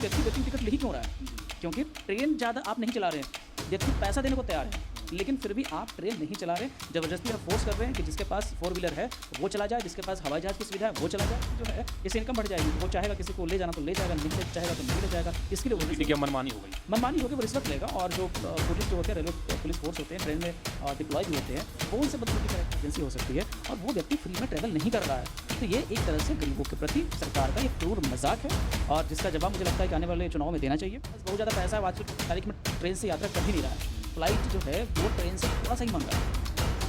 व्यक्ति waiting ticket ले ही क्यों रहा है? क्योंकि ट्रेन ज़्यादा आप नहीं चला रहे हैं। व्यक्ति पैसा देने को तैयार है, लेकिन फिर भी आप ट्रेन नहीं चला रहे, ज़बरदस्ती आप फोर्स कर रहे हैं कि जिसके पास 4 व्हीलर है वो चला जाए, जिसके पास हवाई जहाज़ की सुविधा है वो चला जाए। जो है इससे इनकम बढ़ जाएगी। वो चाहेगा किसी को ले जाना तो ले जाएगा, नहीं ले चाहेगा तो नहीं ले जाएगा। इसके लिए वो क्या मनमानी हो गई? मनमानी होगी, वो रिश्वत लेगा। और जो पुलिस जो होते हैं, रेलवे पुलिस फोर्स होते हैं, ट्रेन में डिप्लॉय भी होते हैं, वो उनसे बदतमीजी की एजेंसी हो सकती है और वो व्यक्ति फ्री में ट्रैवल नहीं कर रहा है। तो ये एक तरह से गरीबों के प्रति सरकार का एक क्रूर मजाक है और जिसका जवाब मुझे लगता है कि आने वाले चुनाव में देना चाहिए। बस बहुत ज़्यादा पैसा आज की तारीख में ट्रेन से यात्रा कर ही नहीं रहा है। फ्लाइट जो है वो ट्रेन से थोड़ा सा ही महंगा है।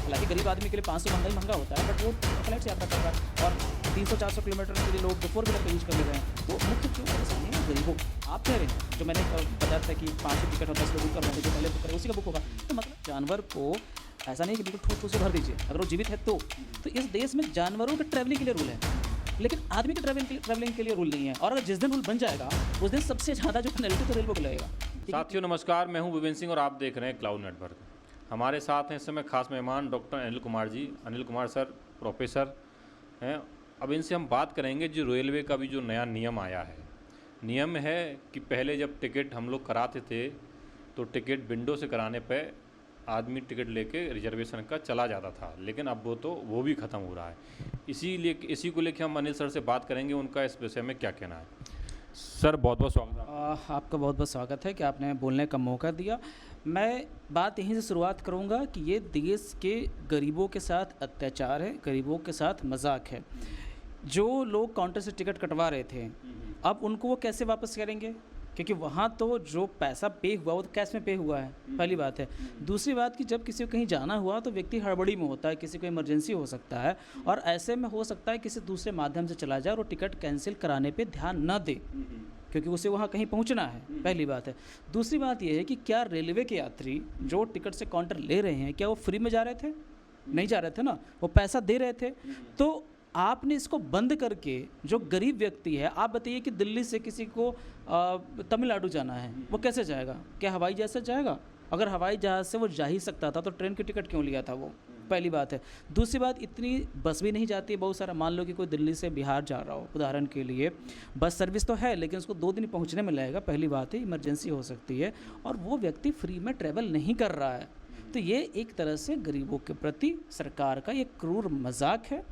हालांकि गरीब आदमी के लिए 500 महंगा होता है, बट वो फ्लाइट से यात्रा कर रहा है और 300-400 किलोमीटर के लिए लोग 4 व्हीलर का यूज कर ले रहे हैं। तो मुख्य जो परेशानी है गरीबों। आप कह रहे हैं जो मैंने बताया था कि 5 टिकट और 10 लोग बुक करवाएंगे, जो पहले बुक करें उसी का बुक होगा। तो मतलब जानवर को ऐसा नहीं कि बिल्कुल ठोस ठोस से भर दीजिए अगर वो जीवित है तो इस देश में जानवरों के ट्रैवलिंग के लिए रूल है, लेकिन आदमी के ट्रैवलिंग के लिए रूल नहीं है। और अगर जिस दिन रूल बन जाएगा उस दिन सबसे ज़्यादा जो पेनल्टी तो रेलवे को लगेगा। साथियों नमस्कार, मैं हूं विपिन सिंह और आप देख रहे हैं क्लाउड नेटवर्क। हमारे साथ हैं इस समय खास मेहमान doctor Anil Kumar ji. Anil Kumar sir professor हैं। अब इनसे हम बात करेंगे जो रेलवे का भी जो नया नियम आया है। नियम है कि पहले जब टिकट हम लोग कराते थे तो टिकट विंडो से कराने पे आदमी टिकट लेके रिजर्वेशन का चला जाता था, लेकिन अब वो भी ख़त्म हो रहा है। इसी को लेकर हम अनिल सर से बात करेंगे, उनका इस विषय में क्या कहना है। सर बहुत बहुत स्वागत है। आपका बहुत बहुत स्वागत है कि आपने बोलने का मौका दिया। मैं बात यहीं से शुरुआत करूंगा कि ये देश के गरीबों के साथ अत्याचार है, गरीबों के साथ मजाक है। जो लोग काउंटर से टिकट कटवा रहे थे अब उनको वो कैसे वापस करेंगे? क्योंकि वहाँ तो जो पैसा पे हुआ वो तो कैश में पे हुआ है, पहली बात है। दूसरी बात कि जब किसी को कहीं जाना हुआ तो व्यक्ति हड़बड़ी में होता है, किसी को इमरजेंसी हो सकता है और ऐसे में हो सकता है किसी दूसरे माध्यम से चला जाए और टिकट कैंसिल कराने पे ध्यान न दे क्योंकि उसे वहाँ कहीं पहुँचना है, पहली बात है। दूसरी बात यह है कि क्या रेलवे के यात्री जो टिकट से काउंटर ले रहे हैं क्या वो फ्री में जा रहे थे? नहीं जा रहे थे ना, वो पैसा दे रहे थे। तो आपने इसको बंद करके जो गरीब व्यक्ति है, आप बताइए कि दिल्ली से किसी को तमिलनाडु जाना है वो कैसे जाएगा? क्या हवाई जहाज़ से जाएगा? अगर हवाई जहाज़ से वो जा ही सकता था तो ट्रेन की टिकट क्यों लिया था वो? पहली बात है। दूसरी बात, इतनी बस भी नहीं जाती है बहुत सारा। मान लो कि कोई दिल्ली से बिहार जा रहा हो उदाहरण के लिए, बस सर्विस तो है लेकिन उसको 2 दिन पहुंचने में लगेगा, पहली बात है। इमरजेंसी हो सकती है और वो व्यक्ति फ्री में ट्रैवल नहीं कर रहा है। तो ये एक तरह से गरीबों के प्रति सरकार का ये क्रूर मजाक है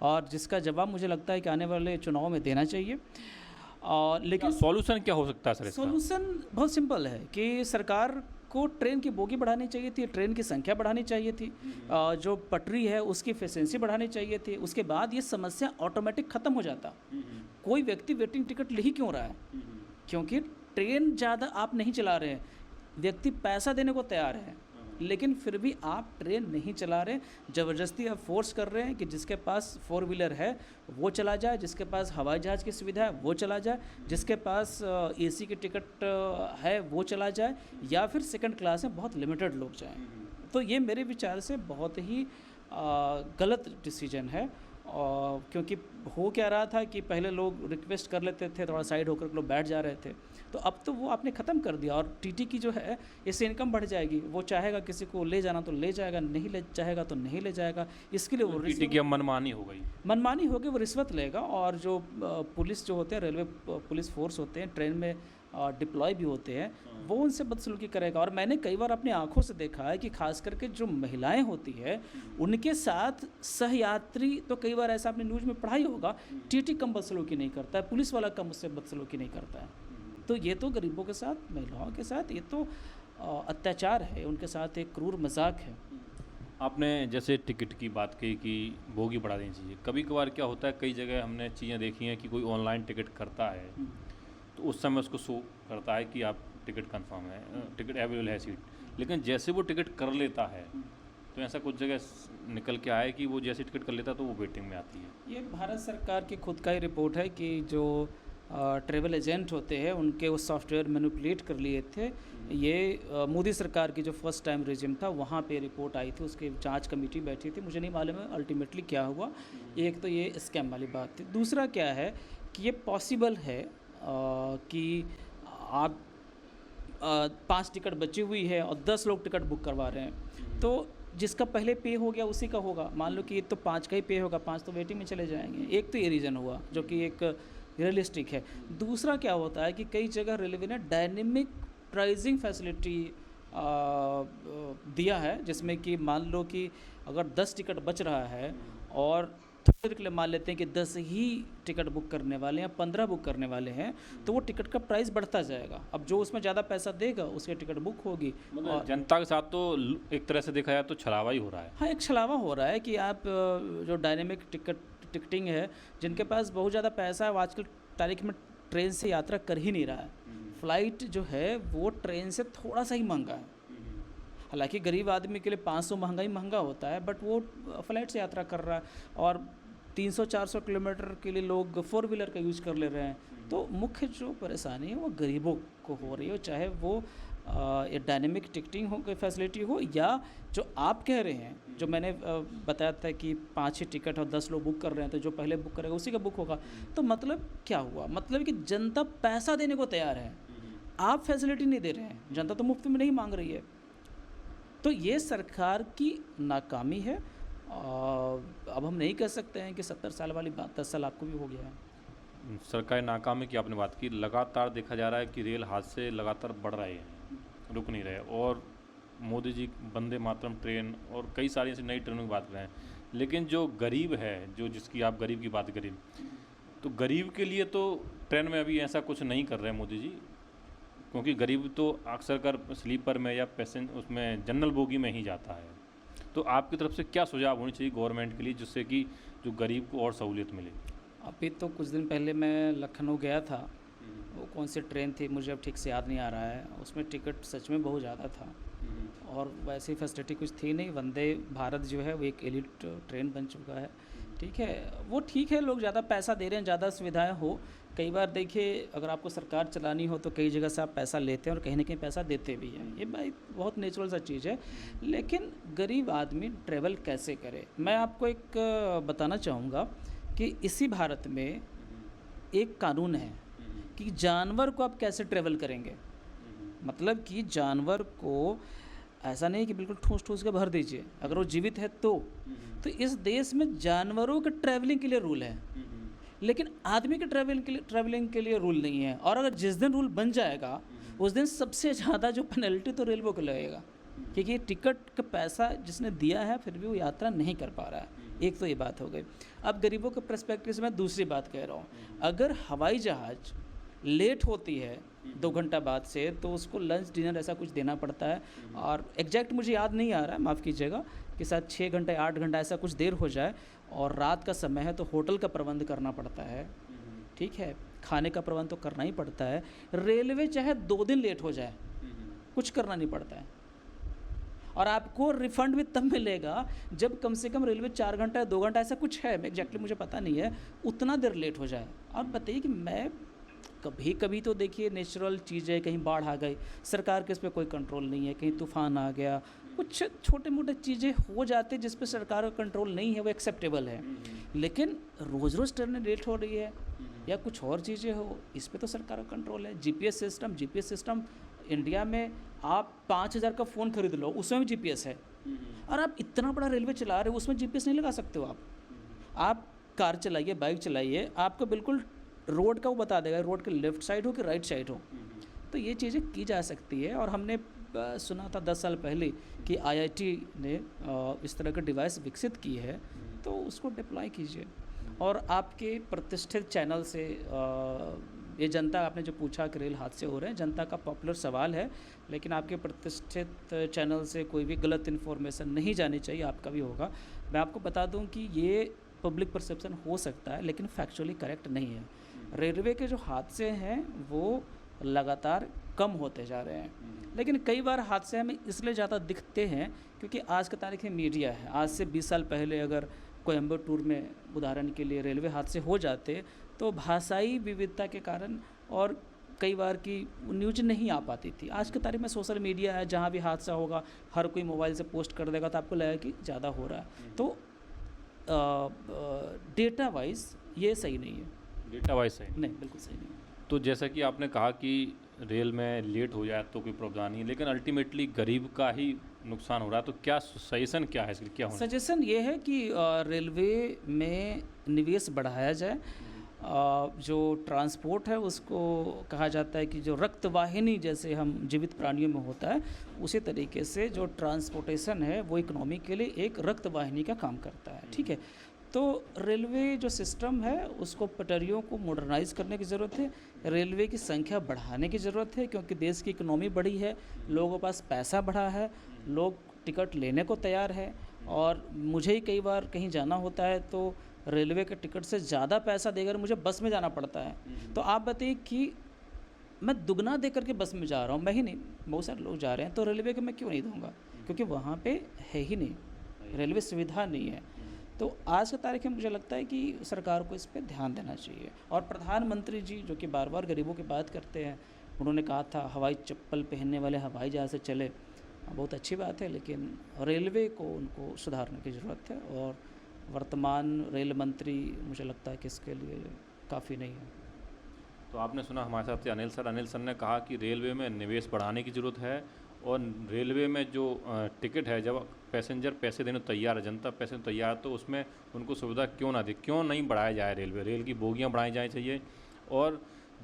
और जिसका जवाब मुझे लगता है कि आने वाले चुनाव में देना चाहिए। और लेकिन सॉल्यूशन क्या हो सकता है सर? सॉल्यूशन बहुत सिंपल है कि सरकार को ट्रेन की बोगी बढ़ानी चाहिए थी, ट्रेन की संख्या बढ़ानी चाहिए थी, जो पटरी है उसकी एफिशिएंसी बढ़ानी चाहिए थी। उसके बाद ये समस्या ऑटोमेटिक ख़त्म हो जाता। कोई व्यक्ति वेटिंग टिकट ले ही क्यों रहा है? क्योंकि ट्रेन ज़्यादा आप नहीं चला रहे हैं। व्यक्ति पैसा देने को तैयार है, लेकिन फिर भी आप ट्रेन नहीं चला रहे। ज़बरदस्ती आप फोर्स कर रहे हैं कि जिसके पास 4 व्हीलर है वो चला जाए, जिसके पास हवाई जहाज़ की सुविधा है वो चला जाए, जिसके पास एसी की टिकट है वो चला जाए, या फिर सेकंड क्लास में बहुत लिमिटेड लोग जाएं। तो ये मेरे विचार से बहुत ही गलत डिसीजन है। क्योंकि हो क्या रहा था कि पहले लोग रिक्वेस्ट कर लेते थे, थोड़ा साइड होकर लोग बैठ जा रहे थे, तो अब तो वो आपने ख़त्म कर दिया। और टीटी की जो है इससे इनकम बढ़ जाएगी। वो चाहेगा किसी को ले जाना तो ले जाएगा, नहीं ले चाहेगा तो नहीं ले जाएगा। इसके लिए वो टीटी की मनमानी हो गई, मनमानी होगी, वो रिश्वत लेगा। और जो पुलिस जो होते हैं, रेलवे पुलिस फोर्स होते हैं, ट्रेन में डिप्लॉय भी होते हैं, वो उनसे बदसलूकी करेगा। और मैंने कई बार अपनी आंखों से देखा है कि खास करके जो महिलाएं होती है उनके साथ सहयात्री, तो कई बार ऐसा आपने न्यूज़ में पढ़ा ही होगा, टीटी कम बदसलूकी नहीं करता है, पुलिस वाला कम उससे बदसलूकी नहीं करता है। तो ये तो गरीबों के साथ, महिलाओं के साथ ये तो अत्याचार है, उनके साथ एक क्रूर मजाक है। आपने जैसे टिकट की बात की कि बोगी बढ़ा देनी चाहिए। कभी कभार क्या होता है, कई जगह हमने चीज़ें देखी हैं कि कोई ऑनलाइन टिकट करता है तो उस समय उसको शो करता है कि आप टिकट कंफर्म है, टिकट अवेलेबल है सीट, लेकिन जैसे वो टिकट कर लेता है तो ऐसा कुछ जगह निकल के आया कि वो जैसे टिकट कर लेता तो वो वेटिंग में आती है। ये भारत सरकार की खुद का ही रिपोर्ट है कि जो ट्रैवल एजेंट होते हैं उनके वो सॉफ्टवेयर मैनिपुलेट कर लिए थे। ये मोदी सरकार की जो फर्स्ट टाइम रिजिम था वहाँ पे रिपोर्ट आई थी, उसकी जांच कमेटी बैठी थी। मुझे नहीं मालूम है अल्टीमेटली क्या हुआ। एक तो ये स्कैम वाली बात थी। दूसरा क्या है कि ये पॉसिबल है कि आप 5 टिकट बची हुई है और 10 लोग टिकट बुक करवा रहे हैं, तो जिसका पहले पे हो गया उसी का होगा। मान लो कि ये तो 5 का ही पे होगा, 5 तो वेटिंग में चले जाएंगे। एक तो ये रीज़न हुआ जो कि एक रियलिस्टिक है। दूसरा क्या होता है कि कई जगह रेलवे ने डायनेमिक प्राइसिंग फैसिलिटी दिया है, जिसमें कि मान लो कि अगर 10 टिकट बच रहा है और थोड़ी देर के लिए मान लेते हैं कि 10 ही टिकट बुक करने वाले हैं या 15 बुक करने वाले हैं, तो वो टिकट का प्राइस बढ़ता जाएगा। अब जो उसमें ज़्यादा पैसा देगा उसकी टिकट बुक होगी। मतलब जनता के साथ तो एक तरह से देखा जाए तो छलावा ही हो रहा है। हाँ, एक छलावा हो रहा है कि आप जो डायनेमिक टिकटिंग है, जिनके पास बहुत ज़्यादा पैसा है वो आजकल तारीख में ट्रेन से यात्रा कर ही नहीं रहा है। फ़्लाइट जो है वो ट्रेन से थोड़ा सा ही महंगा है। हालांकि गरीब आदमी के लिए 500 महंगा ही महंगा होता है, बट वो फ़्लाइट से यात्रा कर रहा है और 300-400 किलोमीटर के लिए लोग 4 व्हीलर का यूज़ कर ले रहे हैं। तो मुख्य जो परेशानी है वो गरीबों को हो रही है, चाहे वो ये डायनेमिक टिकटिंग हो की फैसिलिटी हो, या जो आप कह रहे हैं, जो मैंने बताया था कि 5 ही टिकट और 10 लोग बुक कर रहे हैं, तो जो पहले बुक करेगा उसी का बुक होगा। तो मतलब क्या हुआ, मतलब कि जनता पैसा देने को तैयार है, आप फैसिलिटी नहीं दे रहे हैं। जनता तो मुफ्त में नहीं मांग रही है। तो ये सरकार की नाकामी है। अब हम नहीं कह सकते हैं कि 70 साल वाली बात 10 साल आपको भी हो गया है। सरकारी नाकामी की आपने बात की, लगातार देखा जा रहा है कि रेल हादसे लगातार बढ़ रहे हैं, रुक नहीं रहे। और मोदी जी वंदे मातरम ट्रेन और कई सारी ऐसी नई ट्रेनों की बात कर रहे हैं, लेकिन जो गरीब है, जो जिसकी आप गरीब की बात करें, तो गरीब के लिए तो ट्रेन में अभी ऐसा कुछ नहीं कर रहे हैं मोदी जी, क्योंकि गरीब तो अक्सर कर स्लीपर में या पैसेंजर उसमें जनरल बोगी में ही जाता है। तो आपकी तरफ से क्या सुझाव होनी चाहिए गवर्नमेंट के लिए, जिससे कि जो गरीब को और सहूलियत मिले? अभी तो कुछ दिन पहले मैं लखनऊ गया था, वो कौन सी ट्रेन थी मुझे अब ठीक से याद नहीं आ रहा है, उसमें टिकट सच में बहुत ज़्यादा था और वैसी फैसिलिटी कुछ थी नहीं। वंदे भारत जो है वो एक एलिट ट्रेन बन चुका है, ठीक है, वो ठीक है, लोग ज़्यादा पैसा दे रहे हैं, ज़्यादा सुविधाएं हो। कई बार देखिए, अगर आपको सरकार चलानी हो तो कई जगह से आप पैसा लेते हैं और कहीं ना कहीं पैसा देते भी हैं, ये भाई बहुत नेचुरल सा चीज़ है। लेकिन गरीब आदमी ट्रैवल कैसे करे, मैं आपको एक बताना चाहूँगा कि इसी भारत में एक कानून है कि जानवर को आप कैसे ट्रैवल करेंगे। मतलब कि जानवर को ऐसा नहीं कि बिल्कुल ठूस ठूस के भर दीजिए, अगर वो जीवित है तो इस देश में जानवरों के ट्रैवलिंग के लिए रूल है, लेकिन आदमी के ट्रैवलिंग के लिए रूल नहीं है। और अगर जिस दिन रूल बन जाएगा उस दिन सबसे ज़्यादा जो पेनल्टी तो रेलवे को लगेगा, क्योंकि टिकट का पैसा जिसने दिया है फिर भी वो यात्रा नहीं कर पा रहा है। एक तो ये बात हो गई। अब गरीबों के पर्सपेक्टिव से मैं दूसरी बात कह रहा हूँ, अगर हवाई जहाज़ लेट होती है 2 घंटा बाद से, तो उसको लंच डिनर ऐसा कुछ देना पड़ता है, और एग्जैक्ट मुझे याद नहीं आ रहा है, माफ़ कीजिएगा, कि शायद 6 घंटे 8 घंटा ऐसा कुछ देर हो जाए, और रात का समय है तो होटल का प्रबंध करना पड़ता है, ठीक है, खाने का प्रबंध तो करना ही पड़ता है। रेलवे चाहे 2 दिन लेट हो जाए कुछ करना नहीं पड़ता है, और आपको रिफ़ंड भी तब मिलेगा जब कम से कम रेलवे 4 घंटा 2 घंटा ऐसा कुछ है, एग्जैक्टली मुझे पता नहीं है, उतना देर लेट हो जाए। और बताइए कि मैं कभी कभी तो देखिए नेचुरल चीज़ें, कहीं बाढ़ आ गई, सरकार के इस पर कोई कंट्रोल नहीं है, कहीं तूफान आ गया, कुछ छोटे मोटे चीज़ें हो जाते जिस पे सरकार का कंट्रोल नहीं है, वो एक्सेप्टेबल है। लेकिन रोज़ रोज़ ट्रेनें लेट हो रही है या कुछ और चीज़ें हो, इस पे तो सरकार का कंट्रोल है। जीपीएस सिस्टम इंडिया में आप 5000 का फ़ोन खरीद लो, उसमें भी जीपीएस है, और आप इतना बड़ा रेलवे चला रहे हो उसमें जीपीएस नहीं लगा सकते हो। आप कार चलाइए, बाइक चलाइए, आपको बिल्कुल रोड का वो बता देगा, रोड के लेफ़्ट साइड हो कि राइट साइड हो। तो ये चीज़ें की जा सकती है। और हमने सुना था 10 साल पहले कि आईआईटी ने इस तरह का डिवाइस विकसित की है, तो उसको डिप्लॉय कीजिए। और आपके प्रतिष्ठित चैनल से ये जनता, आपने जो पूछा कि रेल हादसे हो रहे हैं, जनता का पॉपुलर सवाल है, लेकिन आपके प्रतिष्ठित चैनल से कोई भी गलत इन्फॉर्मेशन नहीं जानी चाहिए, आपका भी होगा। मैं आपको बता दूं कि ये पब्लिक परसेप्शन हो सकता है लेकिन फैक्चुअली करेक्ट नहीं है। रेलवे के जो हादसे हैं वो लगातार कम होते जा रहे हैं, लेकिन कई बार हादसे हमें इसलिए ज़्यादा दिखते हैं क्योंकि आज की तारीख में मीडिया है। आज से 20 साल पहले अगर कोयम्बटूर में उदाहरण के लिए रेलवे हादसे हो जाते तो भाषाई विविधता के कारण और कई बार की न्यूज नहीं आ पाती थी। आज की तारीख में सोशल मीडिया है, जहाँ भी हादसा होगा हर कोई मोबाइल से पोस्ट कर देगा, तो आपको लगेगा कि ज़्यादा हो रहा है। तो डेटा वाइज ये सही नहीं है। डेटा वाइज सही नहीं, बिल्कुल सही नहीं है। तो जैसा कि आपने कहा कि रेल में लेट हो जाए तो कोई प्रॉब्लम नहीं है, लेकिन अल्टीमेटली गरीब का ही नुकसान हो रहा है। तो क्या सजेशन क्या है इसके, क्या होना? सजेशन ये है कि रेलवे में निवेश बढ़ाया जाए जो ट्रांसपोर्ट है उसको कहा जाता है कि जो रक्तवाहिनी जैसे हम जीवित प्राणियों में होता है, उसी तरीके से जो ट्रांसपोर्टेशन है वो इकोनॉमी के लिए एक रक्तवाहिनी का काम करता है। ठीक है, तो रेलवे जो सिस्टम है उसको पटरियों को मॉडर्नाइज़ करने की ज़रूरत है, रेलवे की संख्या बढ़ाने की ज़रूरत है, क्योंकि देश की इकोनॉमी बढ़ी है, लोगों के पास पैसा बढ़ा है, लोग टिकट लेने को तैयार है। और मुझे ही कई बार कहीं जाना होता है तो रेलवे के टिकट से ज़्यादा पैसा देकर मुझे बस में जाना पड़ता है। तो आप बताइए कि मैं दुगना दे करके बस में जा रहा हूँ, मैं ही नहीं, बहुत सारे लोग जा रहे हैं, तो रेलवे के मैं क्यों नहीं दूंगा? क्योंकि वहाँ पे है ही नहीं, रेलवे सुविधा नहीं है। तो आज की तारीख में मुझे लगता है कि सरकार को इस पर ध्यान देना चाहिए। और प्रधानमंत्री जी जो कि बार बार गरीबों की बात करते हैं, उन्होंने कहा था हवाई चप्पल पहनने वाले हवाई जहाज़ से चले, बहुत अच्छी बात है, लेकिन रेलवे को उनको सुधारने की ज़रूरत है। और वर्तमान रेल मंत्री मुझे लगता है कि इसके लिए काफ़ी नहीं है। तो आपने सुना हमारे साथ थे अनिल सर ने कहा कि रेलवे में निवेश बढ़ाने की ज़रूरत है, और रेलवे में जो टिकट है, जब पैसेंजर पैसे देने तैयार है, जनता पैसे देने तैयार है, तो उसमें उनको सुविधा क्यों ना दे, क्यों नहीं बढ़ाया जाए? रेल की बोगियाँ बढ़ाई जानी चाहिए। और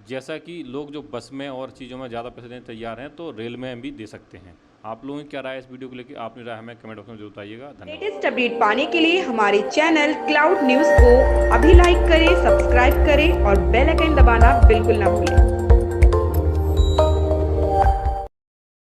जैसा कि लोग जो बस में और चीज़ों में ज़्यादा पैसे देने तैयार हैं, तो रेल में भी दे सकते हैं। आप लोगों की क्या राय है इस वीडियो को लेकर? आपने राय हमें कमेंट बॉक्स में जरूर बताइएगा। धन्यवाद। लेटेस्ट अपडेट पाने के लिए हमारे चैनल क्लाउड न्यूज़ को अभी लाइक करें, सब्सक्राइब करें और बेल आइकन दबाना बिल्कुल ना भूलें।